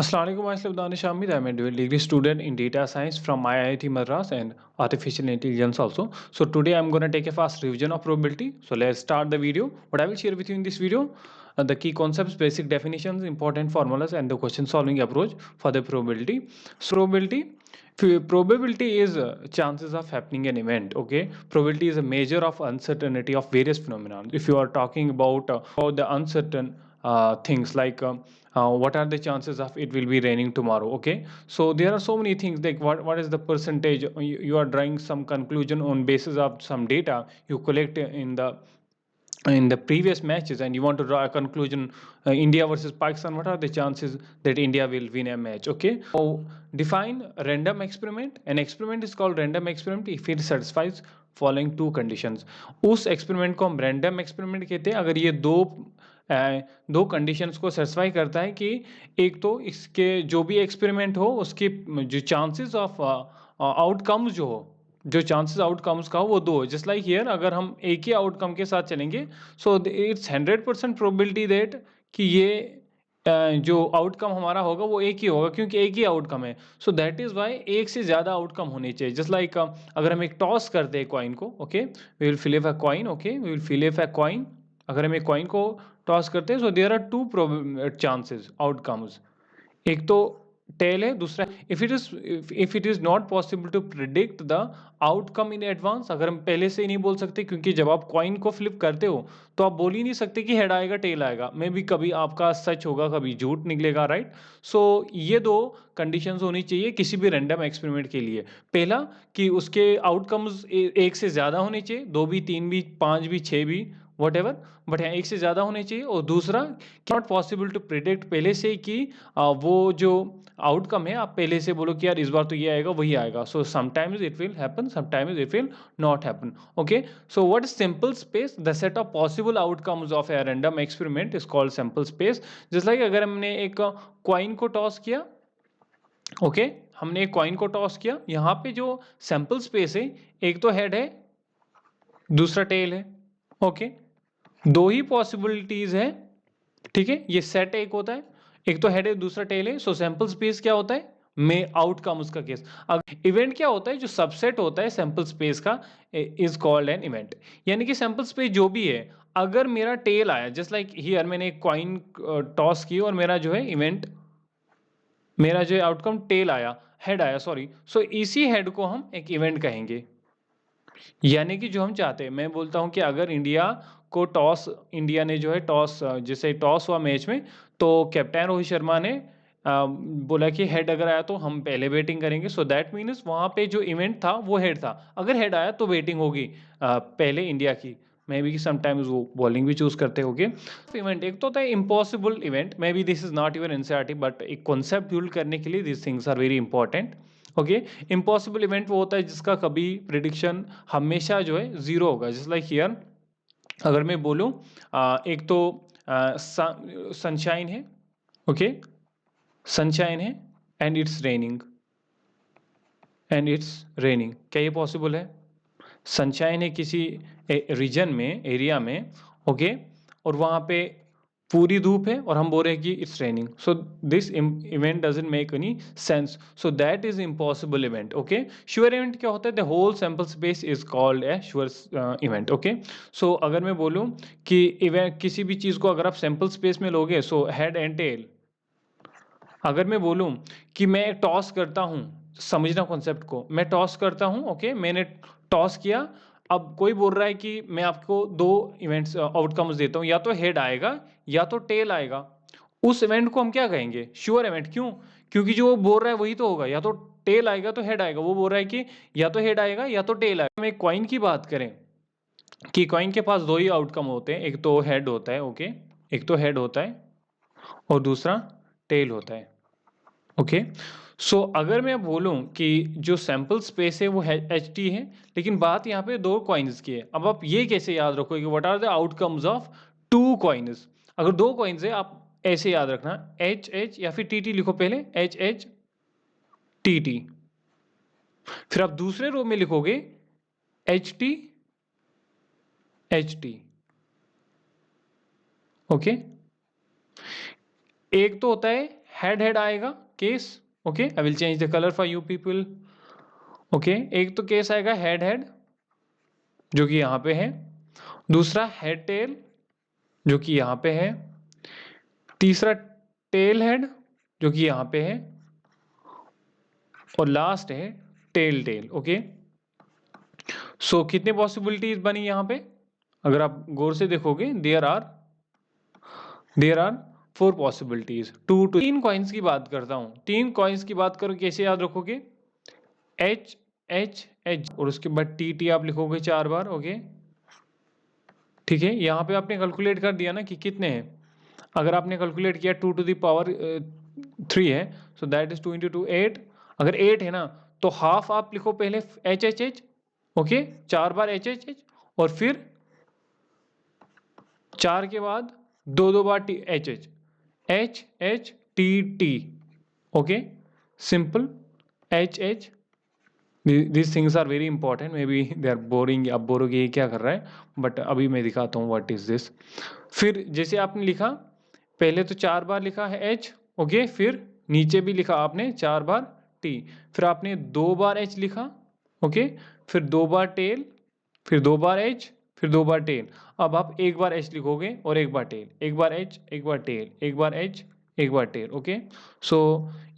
Assalamu alaikum, myself Danish Ahmed. I'm a dual degree student in data science from IIT Madras and artificial intelligence also. So today I'm going to take a fast revision of probability. So let's start the video. What I will share with you in this video, the key concepts, basic definitions, important formulas, and the question solving approach for the probability. So probability is chances of happening an event. Okay, probability is a measure of uncertainty of various phenomena. If you are talking about the uncertain things like what are the chances of it will be raining tomorrow. Okay, so there are so many things like what is the percentage. You are drawing some conclusion on basis of some data you collect in the previous matches, and you want to draw a conclusion, India versus Pakistan, what are the chances that India will win a match. Okay, so define random experiment. An experiment is called random experiment if it satisfies following to conditions. उस experiment को हम random experiment कहते हैं अगर ये दो conditions को satisfy करता है कि एक तो इसके जो भी एक्सपेरिमेंट हो उसके जो चांसेस ऑफ आउटकम्स जो चांसेस आउटकम्स का हो वो दो. जस्ट लाइक हियर अगर हम एक ही आउटकम के साथ चलेंगे सो इट्स 100% प्रोबेबिलिटी दैट कि ये जो आउटकम हमारा होगा वो एक ही होगा क्योंकि एक ही आउटकम है. सो दैट इज़ वाई एक से ज़्यादा आउटकम होने चाहिए. जस्ट लाइक अगर हम एक टॉस करते हैं कॉइन को, okay, we will fill a coin. Okay, we will fill a coin. अगर हम एक कॉइन को टॉस करते हैं so there are two chances outcomes. एक तो टेल है, दूसरा if it is not possible to predict the outcome in advance. अगर हम पहले से ही नहीं बोल सकते क्योंकि जब आप कॉइन को फ्लिप करते हो तो आप बोल ही नहीं सकते कि हेड आएगा टेल आएगा. मे भी कभी आपका सच होगा कभी झूठ निकलेगा, राइट. सो ये दो कंडीशंस होनी चाहिए किसी भी रैंडम एक्सपेरिमेंट के लिए. पहला कि उसके आउटकम्स एक से ज़्यादा होने चाहिए, दो भी, तीन भी, पाँच भी, छः भी, वट एवर, बट यहाँ एक से ज़्यादा होने चाहिए. और दूसरा नॉट पॉसिबल टू प्रिडिक्ट पहले से कि वो जो आउटकम है आप पहले से बोलो कि यार इस बार तो ये आएगा वही आएगा. So sometimes it will happen, sometimes it will not happen. Okay, so what is simple space? The set of possible outcomes of a random experiment is called simple space. Just like अगर हमने एक coin को toss किया, okay, हमने एक coin को toss किया, यहाँ पे जो सैंपल स्पेस है एक तो हेड है दूसरा टेल है. ओके, दो ही पॉसिबिलिटीज है. ठीक है, ये सेट एक होता है, एक तो हेड है दूसरा टेल है. सो सैंपल स्पेस क्या होता है में आउटकम उसका केस. अब इवेंट क्या होता है? जो सबसेट होता है सैंपल स्पेस का इज कॉल्ड एन इवेंट. यानी कि सैंपल स्पेस जो भी है, अगर मेरा टेल आया, जस्ट लाइक हियर मैंने एक कॉइन टॉस की और मेरा जो है इवेंट, मेरा जो आउटकम टेल आया, हेड आया सॉरी, सो इसी हेड को हम एक इवेंट कहेंगे. यानी कि जो हम चाहते हैं, मैं बोलता हूं कि अगर इंडिया ने जो है टॉस, जैसे टॉस हुआ मैच में, तो कैप्टन रोहित शर्मा ने बोला कि हेड अगर आया तो हम पहले बैटिंग करेंगे. सो दैट मीन्स वहां पे जो इवेंट था वो हेड था. अगर हेड आया तो बैटिंग होगी पहले इंडिया की. मे बी समटाइम्स वो बॉलिंग भी चूज करते होंगे. इवेंट एक तो होता है impossible event. Maybe this is not even NCERT, but एक कॉन्सेप्ट बिल्ड करने के लिए this things are very important. Okay, impossible event वो होता है जिसका कभी प्रिडिक्शन हमेशा जो है जीरो होगा. जस्ट लाइक हियर अगर मैं बोलूं एक तो सनशाइन है, ओके, सनशाइन है एंड इट्स रेनिंग. क्या ये पॉसिबल है? सनशाइन है किसी रीजन में, एरिया में, ओके, और वहां पे पूरी धूप है और हम बोल रहे हैं कि it's raining. So this event doesn't make any sense. So that is impossible event. Okay, sure event क्या होता है? The whole sample space is called a sure event. Okay, so अगर मैं बोलूं कि इवेंट किसी भी चीज को अगर आप सैंपल स्पेस में लोगे, सो हेड एंड टेल. अगर मैं बोलूं कि मैं टॉस करता हूं, समझना कॉन्सेप्ट को, मैं टॉस करता हूं, ओके, मैंने टॉस किया. अब कोई बोल रहा है कि मैं आपको दो इवेंट्स आउटकम्स देता हूं, या तो हेड आएगा या तो टेल आएगा. उस इवेंट को हम क्या कहेंगे? Sure event. क्यों? क्योंकि जो वो बोल रहा है वही तो होगा, या तो टेल आएगा तो हेड आएगा. वो बोल रहा है कि या तो हेड आएगा या तो टेल आएगा. हम एक कॉइन की बात करें कि कॉइन के पास दो ही आउटकम होते हैं, एक तो हेड होता है, ओके, एक तो हेड होता है और दूसरा टेल होता है. ओके, सो अगर मैं बोलूं कि जो सैंपल स्पेस है वो एच टी है, लेकिन बात यहाँ पे दो कॉइन्स की है. अब आप ये कैसे याद रखोगे? What are the outcomes of two coins? अगर दो कॉइन्स है आप ऐसे याद रखना, एच एच या फिर टी टी लिखो पहले, एच एच टी टी. फिर आप दूसरे रो में लिखोगे H T H T. Okay, एक तो होता है हेड आएगा case, okay, I will change the colour for you people, okay. एक तो केस आएगा हेड जो कि यहाँ पे है, दूसरा हेड टेल जो कि यहाँ पे है, तीसरा टेल हेड जो कि यहाँ पे है, और लास्ट है टेल, ओके। सो कितने पॉसिबिलिटीज बनी यहाँ पे, अगर आप गौर से देखोगे, देयर आर 4 पॉसिबिलिटीज। 3 कॉइन्स की बात करता हूँ, 3 कॉइन्स की बात करो, कैसे याद रखोगे, एच एच एच और उसके बाद टी आप लिखोगे 4 बार, ओके, ठीक है। यहाँ पे आपने कैलकुलेट कर दिया ना कि कितने हैं, अगर आपने कैलकुलेट किया 2 to the power 3 है, सो दैट इज 2 into 2 8। अगर 8 है ना तो हाफ आप लिखो पहले एच, ओके, 4 बार एच, और फिर 4 के बाद 2 बार H T, okay, simple H. These things are very important, maybe they are boring, आप बोलोगे ये क्या कर रहा है, बट अभी मैं दिखाता हूँ what is this। फिर जैसे आपने लिखा, पहले तो 4 बार लिखा है एच, ओके, फिर नीचे भी लिखा आपने 4 बार टी, फिर आपने 2 बार एच लिखा, ओके, फिर 2 बार टेल, फिर 2 बार एच, फिर 2 बार टेल। अब आप एक बार एच लिखोगे और एक बार टेल, एक बार एच, एक बार टेल, एक बार एच, एक बार tail, okay. So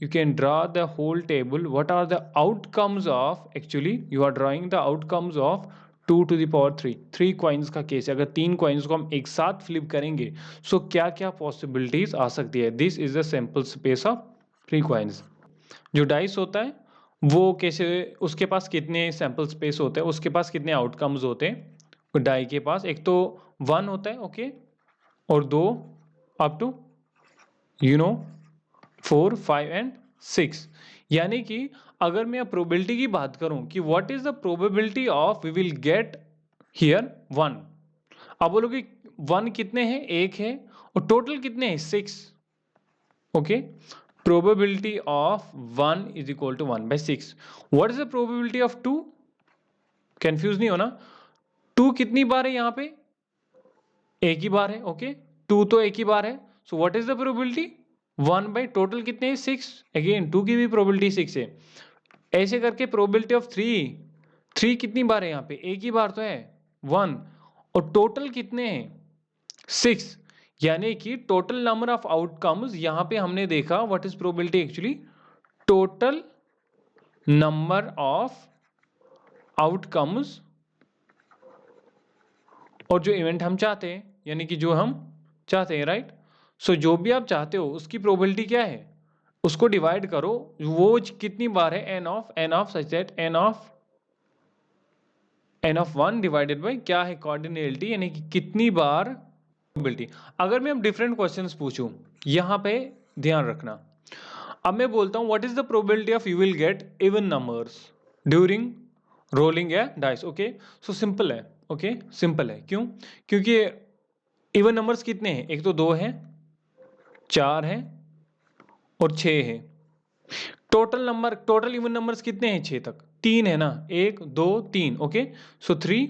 you can draw the whole table. What are the outcomes of, actually you are drawing the outcomes of 2 to the power 3 coins का केस है। अगर 3 कॉइन्स को हम एक साथ फ्लिप करेंगे सो क्या क्या पॉसिबिलिटीज आ सकती है। This is the sample space of 3 coins. जो डाइस होता है वो कैसे, उसके पास कितने सैंपल स्पेस होते हैं, उसके पास कितने आउटकम्स होते हैं डाई के पास, एक तो 1 होता है, ओके, और 2 अप टू 4 5 एंड 6। यानी कि अगर मैं प्रोबेबिलिटी की बात करूं कि what is the probability of we will get here 1, अब बोलोगे 1 कितने हैं, 1 है, और टोटल कितने हैं 6, okay. Probability of 1 is equal to 1/6। What is the probability of 2, confuse नहीं होना, 2 कितनी बार है यहाँ पे, एक ही बार है, ओके, 2 तो एक ही बार है, so what is the probability 1 by total कितने हैं 6, अगेन 2 की भी प्रोबेबिलिटी 6 है। ऐसे करके प्रोबेबिलिटी ऑफ 3 कितनी बार है यहाँ पे, एक ही बार तो है 1, और टोटल कितने हैं 6, यानी कि टोटल नंबर ऑफ आउटकम्स यहाँ पे हमने देखा what is probability, actually total number of outcomes, और जो इवेंट हम चाहते हैं, यानी कि जो हम चाहते हैं, राइट। सो जो भी आप चाहते हो उसकी प्रोबेबिलिटी क्या है, उसको डिवाइड करो, वो कितनी बार है, n of such that n of 1 divided by क्या है, कार्डिनलिटी, यानी कि कितनी बार प्रोबेबिलिटी। अगर मैं डिफरेंट क्वेश्चंस पूछूं, यहां पे ध्यान रखना, अब मैं बोलता हूं what is the probability of you will get even numbers during rolling या डाइस, ओके। सो सिंपल है, ओके, सिंपल है, क्यों, क्योंकि इवन नंबर्स कितने हैं, एक तो 2 हैं, 4 हैं और 6 है। टोटल इवन नंबर्स कितने हैं 6 तक, 3 है ना, 1 2 3, okay. So 3,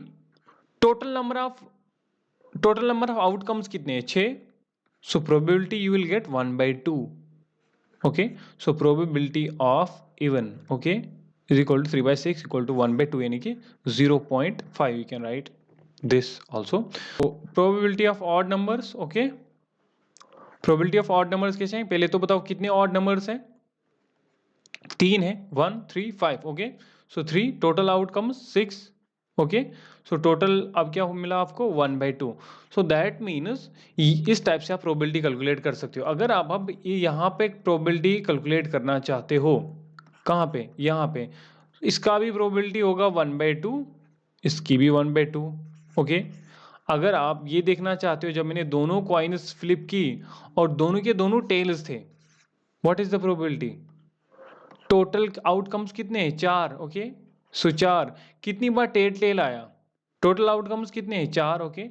total number of outcomes कितने हैं 6, so probability you will get 1/2, okay. So probability of even, okay, is equal to 3/6 equal to 1/2, यानी कि 0.5, you can write this also. Probability of odd numbers, okay, probability of odd numbers कैसे हैं, पहले तो बताओ कितने ऑड नंबर्स हैं, 3 है, 1 3 5, okay. So 3, total outcomes 6, okay. So total अब क्या मिला आपको 1/2। सो दैट मीन्स इस टाइप से आप प्रोबेबिलिटी कैलकुलेट कर सकते हो। अगर आप अब यहाँ पे प्रोबेबिलिटी कैलकुलेट करना चाहते हो, कहाँ पे, यहाँ पे, इसका भी प्रोबेबिलिटी होगा 1/2, इसकी भी 1/2, ओके। अगर आप ये देखना चाहते हो, जब मैंने दोनों कॉइन्स फ्लिप की और दोनों के दोनों टेल्स थे, what is the probability, total outcomes कितने हैं 4, ओके। सो 4, कितनी बार टेल आया, टोटल आउटकम्स कितने हैं 4, ओके।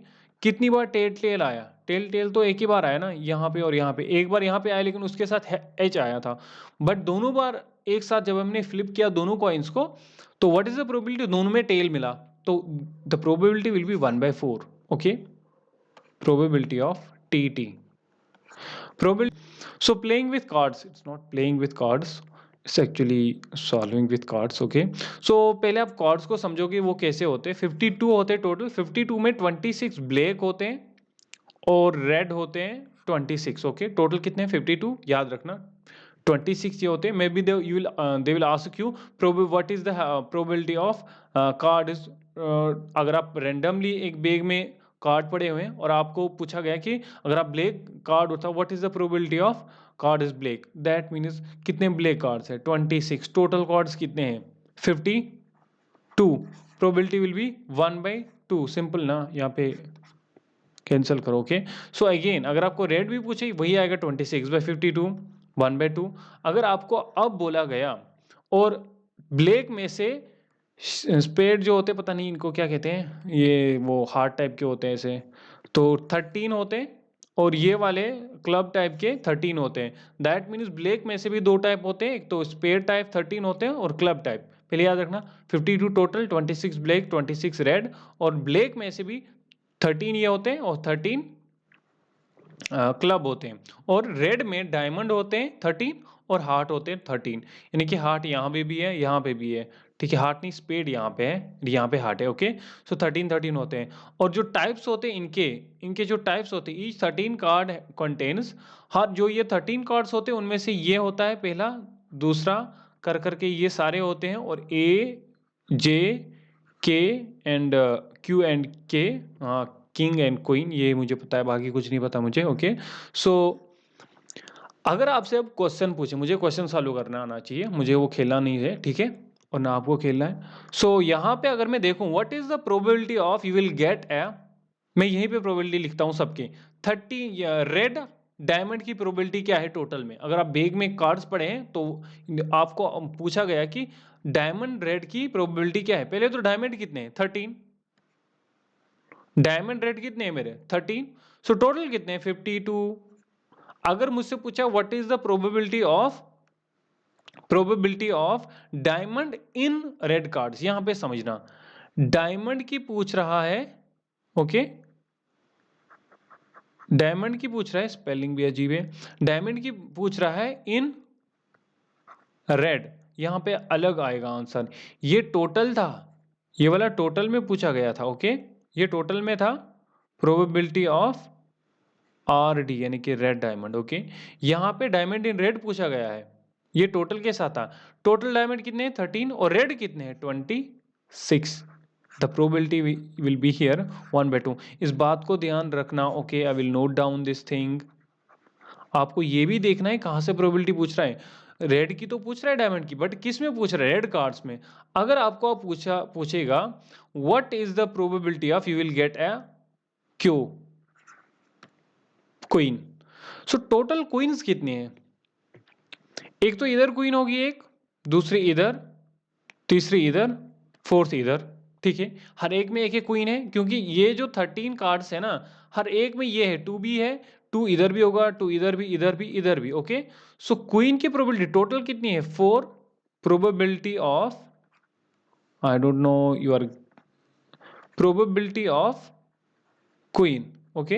कितनी बार टेल आया, टेल तो एक ही बार आया ना, यहाँ पे और यहाँ पे, एक बार यहाँ पे आया लेकिन उसके साथ एच आया था, बट दोनों बार एक साथ जब हमने फ्लिप किया दोनों कॉइन्स को, तो व्हाट इज द प्रोबेबिलिटी, दोनों में टेल मिला, तो the probability will be 1/4, okay, probability of T. Probability. So playing with cards, it's not playing with cards. It's actually solving with cards. Okay. So पहले आप cards को समझोगे वो कैसे होते हैं. 52 होते हैं टोटल. 52 में 26 ब्लैक होते हैं और रेड होते हैं 26. ओके, टोटल कितने हैं? 52. याद रखना 26 ये होते हैं. May be they will ask you what is the probability of card is. अगर आप रेंडमली एक बैग में कार्ड पड़े हुए हैं और आपको पूछा गया कि अगर आप ब्लैक कार्ड उठा, what is the probability of card is black, that means कितने ब्लैक कार्ड्स है? 26. टोटल कार्ड्स कितने हैं? 52. Probability will be 1/2. सिंपल ना, यहाँ पे कैंसिल करो. ओके. सो अगेन अगर आपको रेड भी पूछे वही आएगा 26/52, 1/2. अगर आपको अब बोला गया और ब्लैक में से स्पेड जो होते, पता नहीं इनको क्या कहते हैं, ये वो हार्ट टाइप के होते हैं ऐसे, तो 13 होते हैं और ये वाले क्लब टाइप के 13 होते हैं. दैट मीन्स ब्लैक में से भी दो टाइप होते हैं, एक तो स्पेड टाइप 13 होते हैं और क्लब टाइप. पहले याद रखना 52 टोटल, 26 ब्लैक, 26 रेड, और ब्लैक में से भी 13 ये होते हैं और 13 क्लब होते हैं. और रेड में डायमंड होते हैं 13 और हार्ट होते हैं 13. यानी कि हार्ट यहाँ पे भी है, यहाँ पे भी है. ठीक है, हार्ट नहीं, स्पेड यहाँ पे है, यहाँ पे हार्ट है. ओके. सो 13 होते हैं. और जो टाइप्स होते हैं इनके इनके जो टाइप्स होते हैं, ईच 13 कार्ड कंटेन्स, हर जो ये 13 कार्ड्स होते हैं उनमें से ये होता है पहला, दूसरा कर करके ये सारे होते हैं. और ए, जे, के एंड क्यू एंड के, किंग एंड क्वीन, ये मुझे पता है, बाकी कुछ नहीं पता मुझे. ओके. सो अगर आपसे अब क्वेश्चन पूछे, मुझे क्वेश्चन सॉल्व करना आना चाहिए, मुझे वो खेलना नहीं है, ठीक है, और ना आपको खेलना है. सो यहाँ पे अगर मैं देखूं what is the probability of you will get ए, मैं यहीं पे प्रोबेबिलिटी लिखता हूँ सबके. 30 रेड डायमंड की प्रोबेबिलिटी क्या है टोटल में? अगर आप बैग में कार्ड्स पढ़े हैं तो आपको पूछा गया कि डायमंड रेड की प्रोबेबिलिटी क्या है. पहले तो डायमंड कितने हैं? 13. डायमंड रेड कितने हैं मेरे? 13. सो टोटल कितने हैं? 52. अगर मुझसे पूछा what is the probability of diamond in red cards, यहां पे समझना डायमंड की पूछ रहा है. ओके. डायमंड की पूछ रहा है, स्पेलिंग भी अजीब है. डायमंड की पूछ रहा है इन रेड, यहां पे अलग आएगा आंसर. ये टोटल था, ये वाला टोटल में पूछा गया था. ओके. ये टोटल में था प्रोबेबिलिटी ऑफ RD यानी कि रेड डायमंड. ओके. यहाँ पे डायमंड इन रेड पूछा गया है, ये टोटल के साथ था. टोटल डायमंड कितने हैं? 13. और रेड कितने हैं? 26. The probability will be here 1/2. इस बात को ध्यान रखना. Okay, I will note down this thing. आपको ये भी देखना है कहाँ से प्रोबेबिलिटी पूछ रहा है. रेड की तो पूछ रहा है डायमंड की, बट किस में पूछ रहा है? रेड कार्ड्स में. अगर आपको पूछेगा what is the probability of you will get a Q queen. So total queens कितनी है? एक तो इधर क्वीन होगी, एक दूसरी इधर, तीसरी इधर, फोर्थ इधर. ठीक है, हर एक में एक एक क्वीन है, क्योंकि ये जो 13 कार्ड्स है ना, हर एक में ये है, 2 भी है, 2 इधर भी होगा, 2 इधर भी, इधर भी, इधर भी. ओके. सो क्वीन की प्रोबेबिलिटी टोटल कितनी है? 4. Probability of, I don't know your, probability of queen. Okay.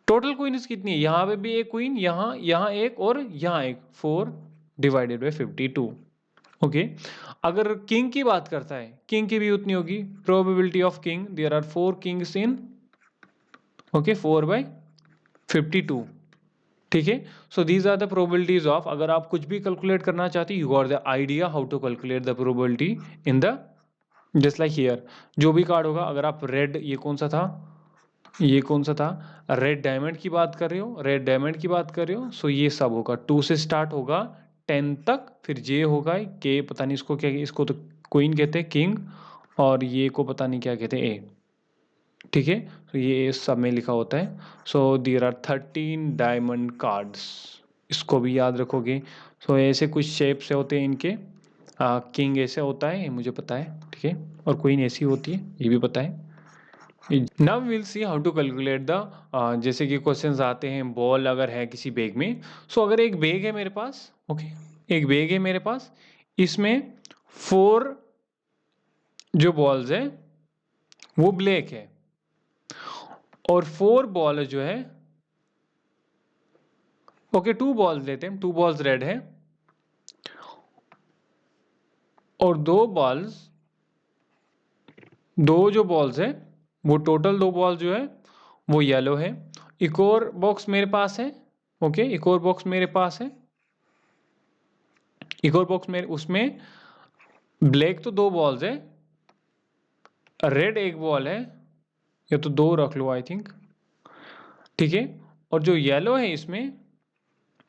Total queens कितनी है? यहाँ पे भी एक क्वीन, यहाँ एक और यहाँ एक, 4/52. ओके. अगर किंग की बात करता है, किंग की भी उतनी होगी. Probability of king, there are 4 kings in, okay, 4/52. ठीक है. So these are the probabilities of, अगर आप कुछ भी कैलकुलेट करना चाहते you got the idea how to calculate the probability in the, just like here, जो भी कार्ड होगा. अगर आप रेड, ये कौन सा था, ये कौन सा था? रेड डायमंड की बात कर रहे हो, रेड डायमंड की बात कर रहे हो. सो ये सब होगा 2 से स्टार्ट होगा 10 तक, फिर जे होगा, के पता नहीं इसको क्या, इसको तो क्वीन कहते हैं, किंग, और ये को पता नहीं क्या कहते हैं, ए. ठीक है. तो ये सब में लिखा होता है. So there are 13 diamond cards, इसको भी याद रखोगे. सो ऐसे कुछ शेप्स होते हैं इनके. किंग ऐसे होता है, ये मुझे पता है. ठीक है. और क्वीन ऐसी होती है, ये भी पता है. Now will see how to calculate the, जैसे कि क्वेश्चंस आते हैं, बॉल अगर है किसी बैग में. सो अगर एक बैग है मेरे पास, ओके, एक बैग है मेरे पास, इसमें 4 जो बॉल्स है वो ब्लैक है, और 4 बॉल जो है ओके 2 बॉल्स लेते हैं, 2 बॉल्स रेड है और 2 जो बॉल्स है वो टोटल 2 बॉल जो है वो येलो है। एक और बॉक्स मेरे पास है, ओके एक और बॉक्स मेरे पास है, एक और बॉक्स मेरे उसमें ब्लैक तो 2 बॉल्स है, रेड 1 बॉल है, या तो 2 रख लो आई थिंक, ठीक है, और जो येलो है इसमें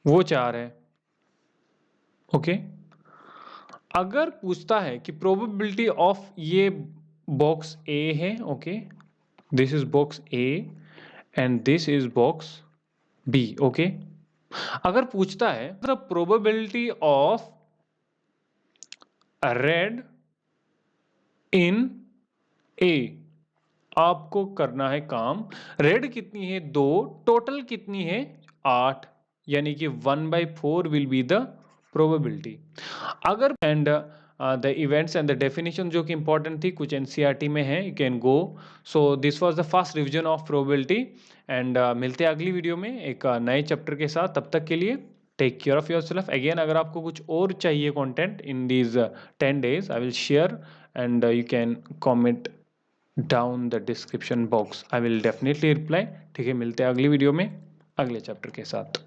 वो 4 है। ओके अगर पूछता है कि प्रोबेबिलिटी ऑफ ये बॉक्स ए है, okay this is box A and this is box B, okay अगर पूछता है the probability of red in A, आपको करना है काम, रेड कितनी है 2, टोटल कितनी है 8, यानी कि 1/4 विल बी द प्रोबेबिलिटी। अगर and the events and the definition जो कि इंपॉर्टेंट थी कुछ एनसीईआरटी में है, you can go. So this was the first revision of probability and मिलते हैं अगली वीडियो में एक नए चैप्टर के साथ। तब तक के लिए take care of yourself. Again अगर आपको कुछ और चाहिए content in these 10 days I will share and you can comment down the description box, I will definitely reply. ठीक है मिलते हैं अगली वीडियो में अगले चैप्टर के साथ।